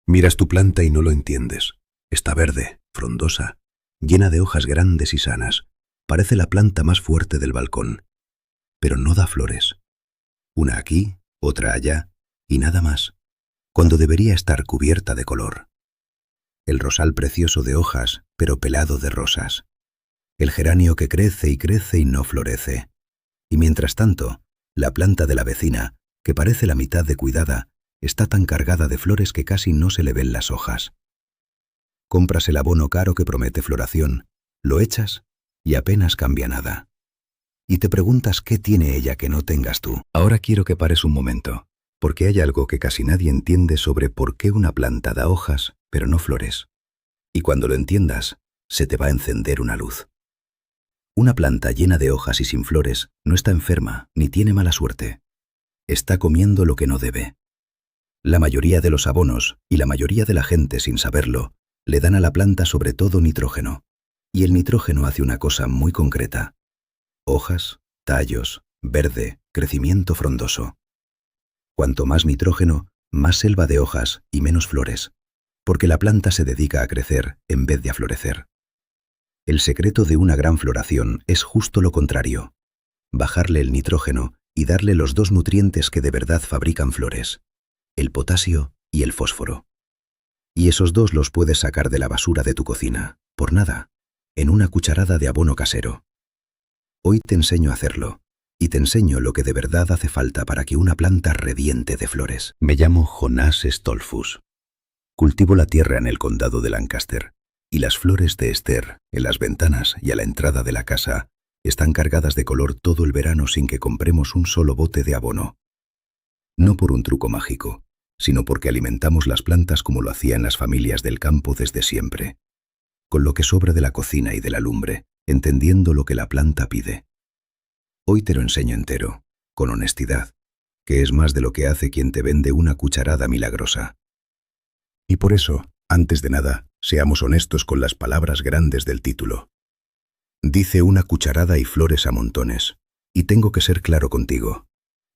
Miras tu planta y no lo entiendes. Está verde, frondosa, llena de hojas grandes y sanas. Parece la planta más fuerte del balcón. Pero no da flores. Una aquí, otra allá, y nada más, cuando debería estar cubierta de color. El rosal precioso de hojas, pero pelado de rosas. El geranio que crece y no florece. Y mientras tanto, la planta de la vecina, que parece la mitad de cuidada, está tan cargada de flores que casi no se le ven las hojas. Compras el abono caro que promete floración, lo echas y apenas cambia nada. Y te preguntas qué tiene ella que no tengas tú. Ahora quiero que pares un momento, porque hay algo que casi nadie entiende sobre por qué una planta da hojas, pero no flores. Y cuando lo entiendas, se te va a encender una luz. Una planta llena de hojas y sin flores no está enferma ni tiene mala suerte. Está comiendo lo que no debe. La mayoría de los abonos, y la mayoría de la gente sin saberlo, le dan a la planta sobre todo nitrógeno. Y el nitrógeno hace una cosa muy concreta. Hojas, tallos, verde, crecimiento frondoso. Cuanto más nitrógeno, más selva de hojas y menos flores, porque la planta se dedica a crecer en vez de a florecer. El secreto de una gran floración es justo lo contrario. Bajarle el nitrógeno y darle los dos nutrientes que de verdad fabrican flores, el potasio y el fósforo. Y esos dos los puedes sacar de la basura de tu cocina, por nada, en una cucharada de abono casero. Hoy te enseño a hacerlo, y te enseño lo que de verdad hace falta para que una planta reviente de flores. Me llamo Jonás Stolfus. Cultivo la tierra en el condado de Lancaster, y las flores de ester, en las ventanas y a la entrada de la casa, están cargadas de color todo el verano sin que compremos un solo bote de abono. No por un truco mágico, sino porque alimentamos las plantas como lo hacían las familias del campo desde siempre, con lo que sobra de la cocina y de la lumbre, entendiendo lo que la planta pide. Hoy te lo enseño entero, con honestidad, que es más de lo que hace quien te vende una cucharada milagrosa. Y por eso, antes de nada, seamos honestos con las palabras grandes del título. Dice una cucharada y flores a montones, y tengo que ser claro contigo.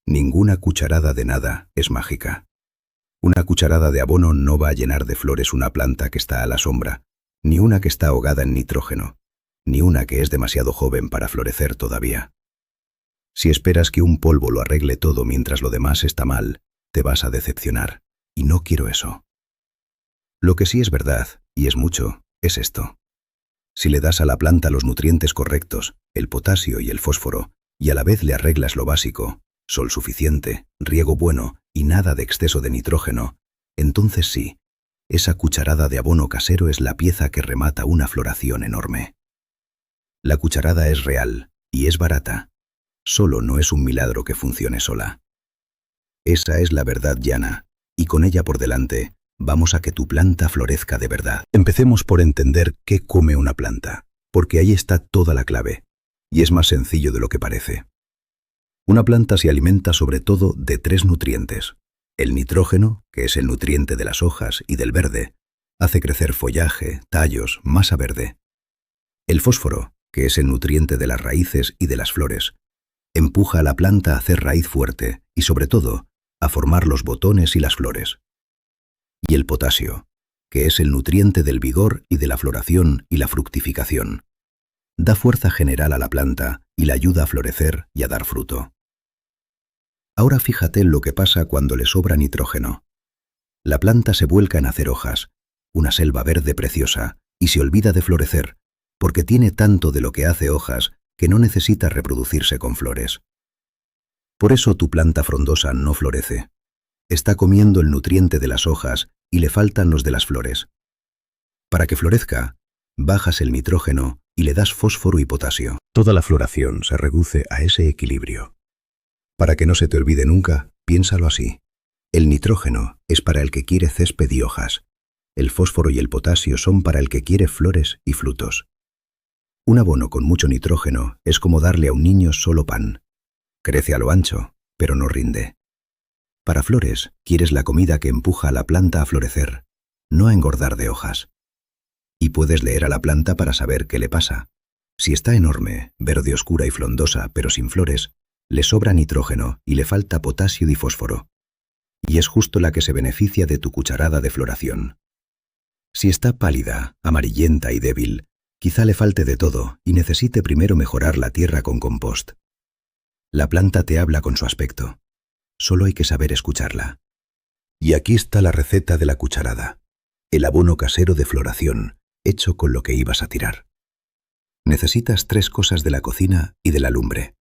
Ninguna cucharada de nada es mágica. Una cucharada de abono no va a llenar de flores una planta que está a la sombra, ni una que está ahogada en nitrógeno, ni una que es demasiado joven para florecer todavía. Si esperas que un polvo lo arregle todo mientras lo demás está mal, te vas a decepcionar, y no quiero eso. Lo que sí es verdad, y es mucho, es esto. Si le das a la planta los nutrientes correctos, el potasio y el fósforo, y a la vez le arreglas lo básico, sol suficiente, riego bueno y nada de exceso de nitrógeno, entonces sí, esa cucharada de abono casero es la pieza que remata una floración enorme. La cucharada es real y es barata. Solo no es un milagro que funcione sola. Esa es la verdad llana, y con ella por delante, vamos a que tu planta florezca de verdad. Empecemos por entender qué come una planta, porque ahí está toda la clave, y es más sencillo de lo que parece. Una planta se alimenta sobre todo de 3 nutrientes. El nitrógeno, que es el nutriente de las hojas y del verde, hace crecer follaje, tallos, masa verde. El fósforo, que es el nutriente de las raíces y de las flores, empuja a la planta a hacer raíz fuerte y, sobre todo, a formar los botones y las flores. Y el potasio, que es el nutriente del vigor y de la floración y la fructificación. Da fuerza general a la planta y la ayuda a florecer y a dar fruto. Ahora fíjate en lo que pasa cuando le sobra nitrógeno. La planta se vuelca en hacer hojas, una selva verde preciosa, y se olvida de florecer, porque tiene tanto de lo que hace hojas que no necesita reproducirse con flores. Por eso tu planta frondosa no florece. Está comiendo el nutriente de las hojas y le faltan los de las flores. Para que florezca, bajas el nitrógeno y le das fósforo y potasio. Toda la floración se reduce a ese equilibrio. Para que no se te olvide nunca, piénsalo así. El nitrógeno es para el que quiere césped y hojas. El fósforo y el potasio son para el que quiere flores y frutos. Un abono con mucho nitrógeno es como darle a un niño solo pan. Crece a lo ancho, pero no rinde. Para flores, quieres la comida que empuja a la planta a florecer, no a engordar de hojas. Y puedes leer a la planta para saber qué le pasa. Si está enorme, verde oscura y frondosa, pero sin flores, le sobra nitrógeno y le falta potasio y fósforo. y es justo la que se beneficia de tu cucharada de floración. Si está pálida, amarillenta y débil, quizá le falte de todo y necesite primero mejorar la tierra con compost. La planta te habla con su aspecto. Solo hay que saber escucharla. Y aquí está la receta de la cucharada. El abono casero de floración, hecho con lo que ibas a tirar. Necesitas 3 cosas de la cocina y de la lumbre.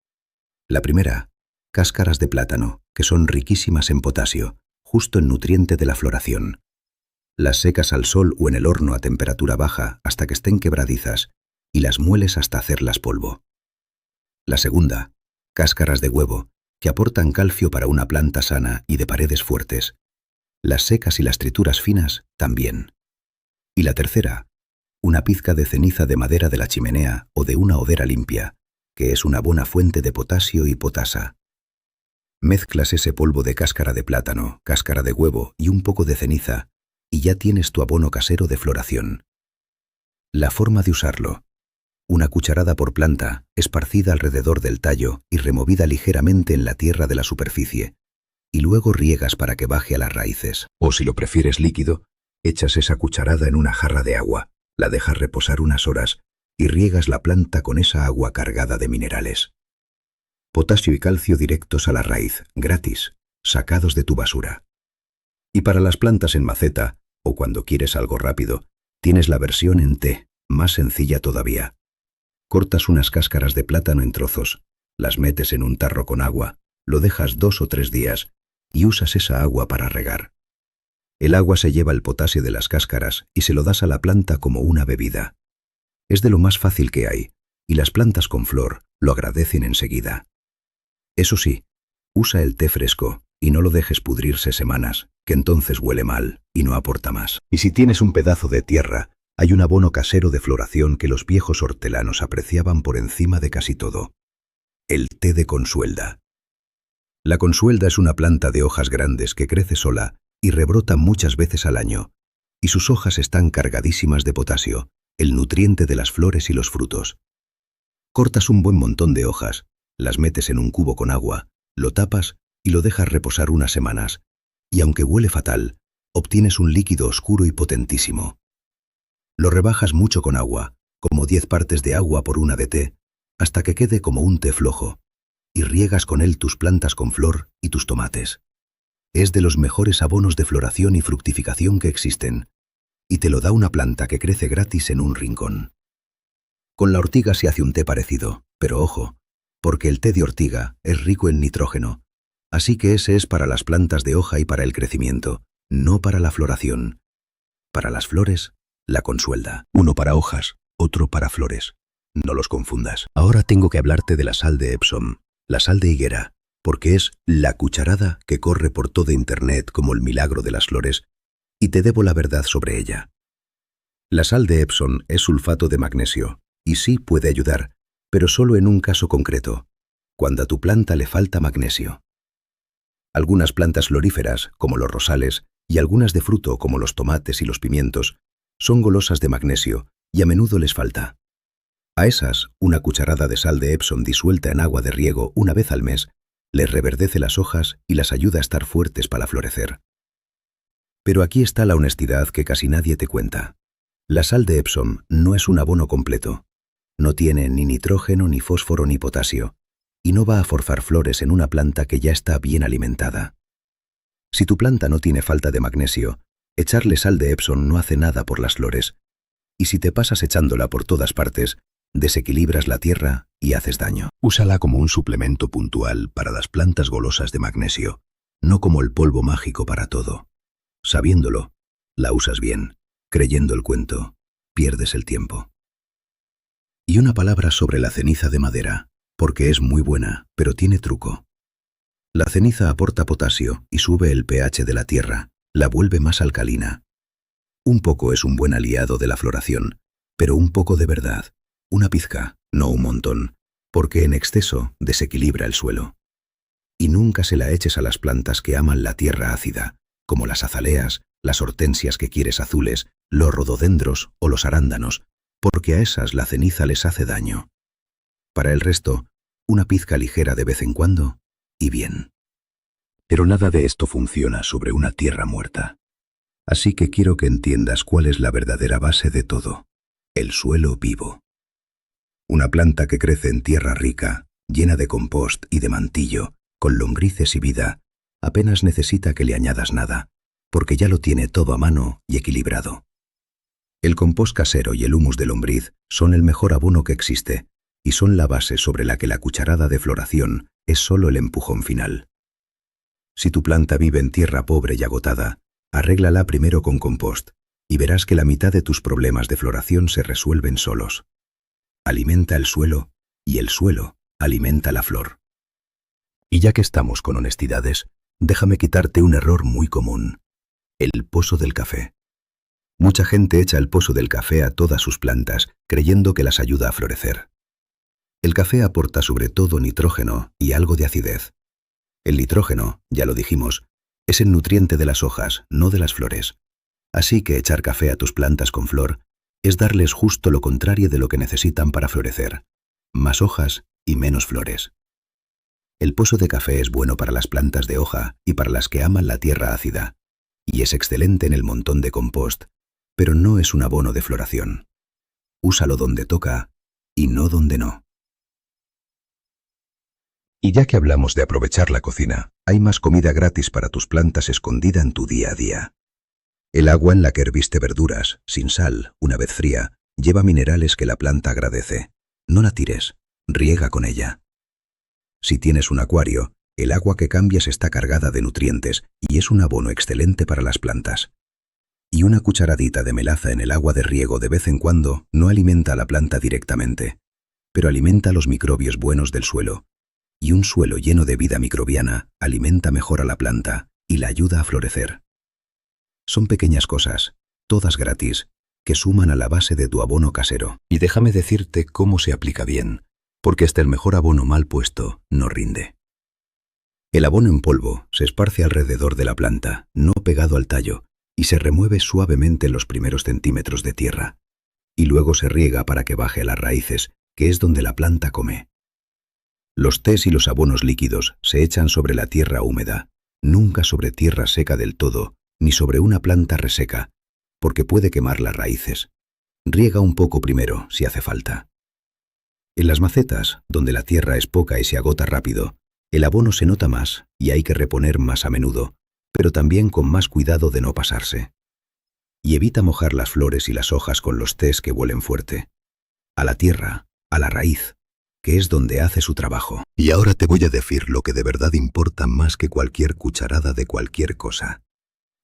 La primera, cáscaras de plátano, que son riquísimas en potasio, justo el nutriente de la floración. Las secas al sol o en el horno a temperatura baja hasta que estén quebradizas y las mueles hasta hacerlas polvo. La segunda, cáscaras de huevo, que aportan calcio para una planta sana y de paredes fuertes. Las secas y las trituras finas también. Y la tercera, una pizca de ceniza de madera de la chimenea o de una hodera limpia, que es una buena fuente de potasio y potasa. Mezclas ese polvo de cáscara de plátano, cáscara de huevo y un poco de ceniza, y ya tienes tu abono casero de floración. La forma de usarlo: una cucharada por planta, esparcida alrededor del tallo y removida ligeramente en la tierra de la superficie, y luego riegas para que baje a las raíces. O si lo prefieres líquido, echas esa cucharada en una jarra de agua, la dejas reposar unas horas y riegas la planta con esa agua cargada de minerales. Potasio y calcio directos a la raíz, gratis, sacados de tu basura. Y para las plantas en maceta, o cuando quieres algo rápido, tienes la versión en té, más sencilla todavía. Cortas unas cáscaras de plátano en trozos, las metes en un tarro con agua, lo dejas 2 o 3 días y usas esa agua para regar. El agua se lleva el potasio de las cáscaras y se lo das a la planta como una bebida. Es de lo más fácil que hay, y las plantas con flor lo agradecen enseguida. Eso sí, usa el té fresco y no lo dejes pudrirse semanas, que entonces huele mal y no aporta más. Y si tienes un pedazo de tierra, hay un abono casero de floración que los viejos hortelanos apreciaban por encima de casi todo: el té de consuelda. La consuelda es una planta de hojas grandes que crece sola y rebrota muchas veces al año, y sus hojas están cargadísimas de potasio, el nutriente de las flores y los frutos. Cortas un buen montón de hojas, las metes en un cubo con agua, lo tapas y lo dejas reposar unas semanas, y aunque huele fatal, obtienes un líquido oscuro y potentísimo. Lo rebajas mucho con agua, como 10 partes de agua por 1 de té, hasta que quede como un té flojo, y riegas con él tus plantas con flor y tus tomates. Es de los mejores abonos de floración y fructificación que existen, y te lo da una planta que crece gratis en un rincón. Con la ortiga se hace un té parecido, pero ojo, porque el té de ortiga es rico en nitrógeno, así que ese es para las plantas de hoja y para el crecimiento, no para la floración. Para las flores, la consuelda. Uno para hojas, otro para flores. No los confundas. Ahora tengo que hablarte de la sal de Epsom, la sal de higuera, porque es la cucharada que corre por todo Internet como el milagro de las flores, y te debo la verdad sobre ella. La sal de Epsom es sulfato de magnesio, y sí puede ayudar, pero solo en un caso concreto, cuando a tu planta le falta magnesio. Algunas plantas floríferas, como los rosales, y algunas de fruto, como los tomates y los pimientos, son golosas de magnesio, y a menudo les falta. A esas, una cucharada de sal de Epsom disuelta en agua de riego una vez al mes les reverdece las hojas y las ayuda a estar fuertes para florecer. Pero aquí está la honestidad que casi nadie te cuenta. La sal de Epsom no es un abono completo. No tiene ni nitrógeno, ni fósforo, ni potasio, y no va a forzar flores en una planta que ya está bien alimentada. Si tu planta no tiene falta de magnesio, echarle sal de Epsom no hace nada por las flores, y si te pasas echándola por todas partes, desequilibras la tierra y haces daño. Úsala como un suplemento puntual para las plantas golosas de magnesio, no como el polvo mágico para todo. Sabiéndolo, la usas bien. Creyendo el cuento, pierdes el tiempo. Y una palabra sobre la ceniza de madera, porque es muy buena, pero tiene truco. La ceniza aporta potasio y sube el pH de la tierra, la vuelve más alcalina. Un poco es un buen aliado de la floración, pero un poco de verdad, una pizca, no un montón, porque en exceso desequilibra el suelo. Y nunca se la eches a las plantas que aman la tierra ácida, como las azaleas, las hortensias que quieres azules, los rododendros o los arándanos, porque a esas la ceniza les hace daño. Para el resto, una pizca ligera de vez en cuando, y bien. Pero nada de esto funciona sobre una tierra muerta. Así que quiero que entiendas cuál es la verdadera base de todo: el suelo vivo. Una planta que crece en tierra rica, llena de compost y de mantillo, con lombrices y vida, apenas necesita que le añadas nada, porque ya lo tiene todo a mano y equilibrado. El compost casero y el humus de lombriz son el mejor abono que existe, y son la base sobre la que la cucharada de floración es solo el empujón final. Si tu planta vive en tierra pobre y agotada, arréglala primero con compost, y verás que la mitad de tus problemas de floración se resuelven solos. Alimenta el suelo, y el suelo alimenta la flor. Y ya que estamos con honestidades, déjame quitarte un error muy común: el pozo del café. Mucha gente echa el pozo del café a todas sus plantas, creyendo que las ayuda a florecer. El café aporta sobre todo nitrógeno y algo de acidez. El nitrógeno, ya lo dijimos, es el nutriente de las hojas, no de las flores. Así que echar café a tus plantas con flor es darles justo lo contrario de lo que necesitan para florecer: más hojas y menos flores. El pozo de café es bueno para las plantas de hoja y para las que aman la tierra ácida, y es excelente en el montón de compost, pero no es un abono de floración. Úsalo donde toca y no donde no. Y ya que hablamos de aprovechar la cocina, hay más comida gratis para tus plantas escondida en tu día a día. El agua en la que herviste verduras, sin sal, una vez fría, lleva minerales que la planta agradece. No la tires, riega con ella. Si tienes un acuario, el agua que cambias está cargada de nutrientes y es un abono excelente para las plantas. Y una cucharadita de melaza en el agua de riego de vez en cuando no alimenta a la planta directamente, pero alimenta a los microbios buenos del suelo. Y un suelo lleno de vida microbiana alimenta mejor a la planta y la ayuda a florecer. Son pequeñas cosas, todas gratis, que suman a la base de tu abono casero. Y déjame decirte cómo se aplica bien, porque hasta el mejor abono mal puesto no rinde. El abono en polvo se esparce alrededor de la planta, no pegado al tallo, y se remueve suavemente en los primeros centímetros de tierra. Y luego se riega para que baje a las raíces, que es donde la planta come. Los tés y los abonos líquidos se echan sobre la tierra húmeda, nunca sobre tierra seca del todo, ni sobre una planta reseca, porque puede quemar las raíces. Riega un poco primero, si hace falta. En las macetas, donde la tierra es poca y se agota rápido, el abono se nota más y hay que reponer más a menudo, pero también con más cuidado de no pasarse. Y evita mojar las flores y las hojas con los tés que huelen fuerte. A la tierra, a la raíz, que es donde hace su trabajo. Y ahora te voy a decir lo que de verdad importa más que cualquier cucharada de cualquier cosa.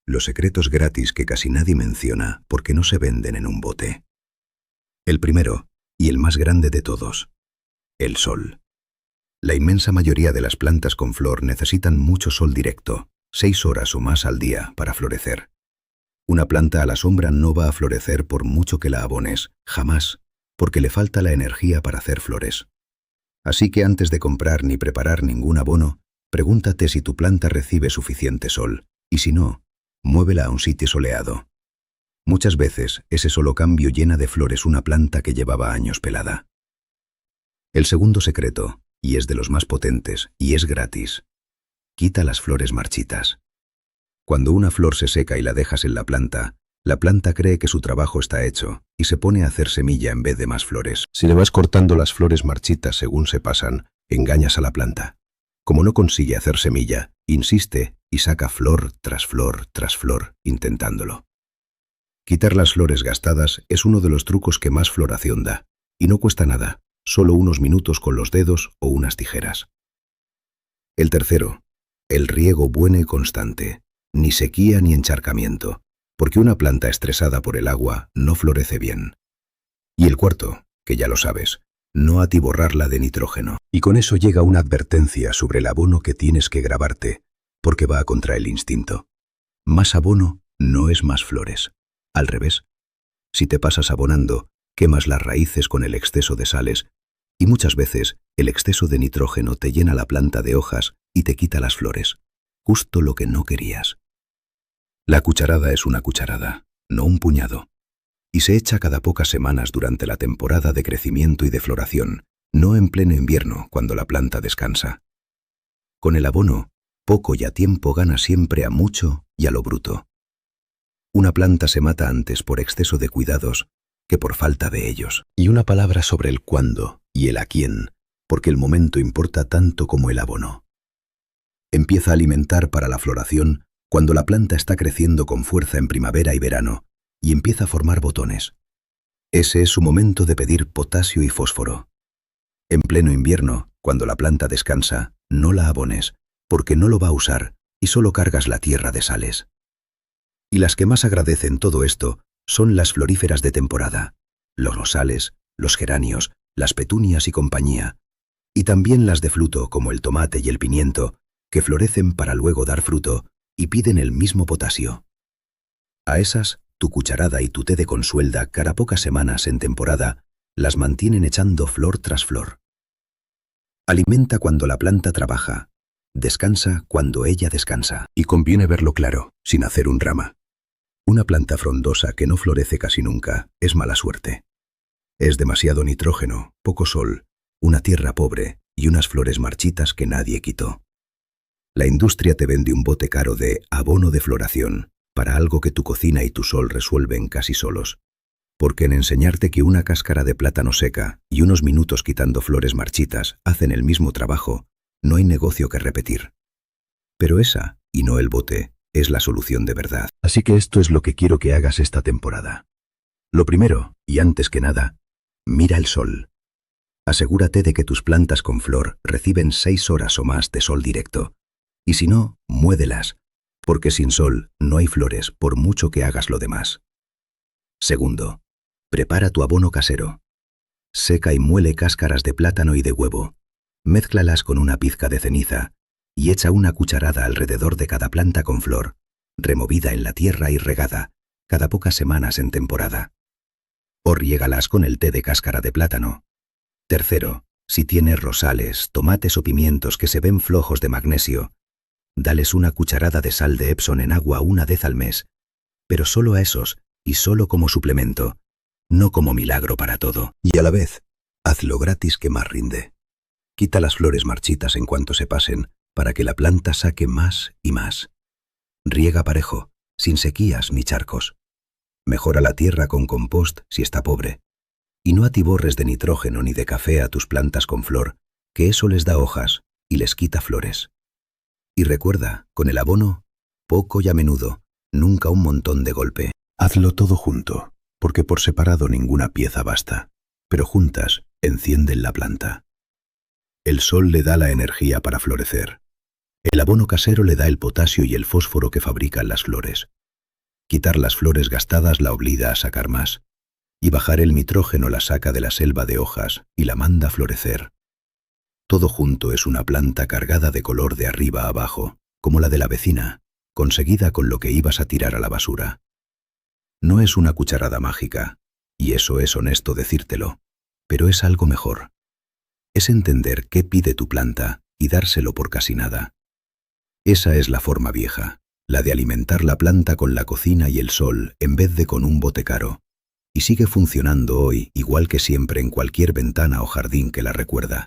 Los secretos gratis que casi nadie menciona porque no se venden en un bote. El primero, y el más grande de todos: el sol. La inmensa mayoría de las plantas con flor necesitan mucho sol directo, 6 horas o más al día para florecer. Una planta a la sombra no va a florecer por mucho que la abones, jamás, porque le falta la energía para hacer flores. Así que antes de comprar ni preparar ningún abono, pregúntate si tu planta recibe suficiente sol, y si no, muévela a un sitio soleado. Muchas veces ese solo cambio llena de flores una planta que llevaba años pelada. El segundo secreto, y es de los más potentes, y es gratis: quita las flores marchitas. Cuando una flor se seca y la dejas en la planta cree que su trabajo está hecho y se pone a hacer semilla en vez de más flores. Si le vas cortando las flores marchitas según se pasan, engañas a la planta. Como no consigue hacer semilla, insiste y saca flor tras flor tras flor intentándolo. Quitar las flores gastadas es uno de los trucos que más floración da, y no cuesta nada, solo unos minutos con los dedos o unas tijeras. El tercero, el riego bueno y constante, ni sequía ni encharcamiento, porque una planta estresada por el agua no florece bien. Y el cuarto, que ya lo sabes, no atiborrarla de nitrógeno. Y con eso llega una advertencia sobre el abono que tienes que grabarte, porque va contra el instinto. Más abono no es más flores. Al revés. Si te pasas abonando, quemas las raíces con el exceso de sales, y muchas veces el exceso de nitrógeno te llena la planta de hojas y te quita las flores, justo lo que no querías. La cucharada es una cucharada, no un puñado, y se echa cada pocas semanas durante la temporada de crecimiento y de floración, no en pleno invierno cuando la planta descansa. Con el abono, Poco y a tiempo gana siempre a mucho y a lo bruto. Una planta se mata antes por exceso de cuidados que por falta de ellos. Y una palabra sobre el cuándo y el a quién, porque el momento importa tanto como el abono. Empieza a alimentar para la floración cuando la planta está creciendo con fuerza en primavera y verano y empieza a formar botones. Ese es su momento de pedir potasio y fósforo. En pleno invierno, cuando la planta descansa, no la abones, porque no lo va a usar y solo cargas la tierra de sales. Y las que más agradecen todo esto son las floríferas de temporada, los rosales, los geranios, las petunias y compañía, y también las de fruto como el tomate y el pimiento, que florecen para luego dar fruto y piden el mismo potasio. A esas, tu cucharada y tu té de consuelda cada pocas semanas en temporada las mantienen echando flor tras flor. Alimenta cuando la planta trabaja, descansa cuando ella descansa. Y conviene verlo claro, sin hacer un drama. Una planta frondosa que no florece casi nunca es mala suerte. Es demasiado nitrógeno, poco sol, una tierra pobre y unas flores marchitas que nadie quitó. La industria te vende un bote caro de abono de floración para algo que tu cocina y tu sol resuelven casi solos. Porque en enseñarte que una cáscara de plátano seca y unos minutos quitando flores marchitas hacen el mismo trabajo, no hay negocio que repetir. Pero esa, y no el bote, es la solución de verdad. Así que esto es lo que quiero que hagas esta temporada. Lo primero, y antes que nada, mira el sol. Asegúrate de que tus plantas con flor reciben 6 horas o más de sol directo. Y si no, muédelas, porque sin sol no hay flores por mucho que hagas lo demás. Segundo, prepara tu abono casero. Seca y muele cáscaras de plátano y de huevo. Mézclalas con una pizca de ceniza y echa una cucharada alrededor de cada planta con flor, removida en la tierra y regada, cada pocas semanas en temporada. O riégalas con el té de cáscara de plátano. Tercero, si tienes rosales, tomates o pimientos que se ven flojos de magnesio, dales una cucharada de sal de Epsom en agua 1 vez al mes, pero solo a esos y solo como suplemento, no como milagro para todo. Y a la vez, hazlo gratis que más rinde. Quita las flores marchitas en cuanto se pasen para que la planta saque más y más. Riega parejo, sin sequías ni charcos. Mejora la tierra con compost si está pobre. Y no atiborres de nitrógeno ni de café a tus plantas con flor, que eso les da hojas y les quita flores. Y recuerda, con el abono, poco y a menudo, nunca un montón de golpe. Hazlo todo junto, porque por separado ninguna pieza basta, pero juntas encienden la planta. El sol le da la energía para florecer. El abono casero le da el potasio y el fósforo que fabrican las flores. Quitar las flores gastadas la obliga a sacar más, y bajar el nitrógeno la saca de la selva de hojas y la manda a florecer. Todo junto es una planta cargada de color de arriba a abajo, como la de la vecina, conseguida con lo que ibas a tirar a la basura. No es una cucharada mágica, y eso es honesto decírtelo, pero es algo mejor. Es entender qué pide tu planta y dárselo por casi nada. Esa es la forma vieja, la de alimentar la planta con la cocina y el sol en vez de con un bote caro, y sigue funcionando hoy igual que siempre en cualquier ventana o jardín que la recuerda.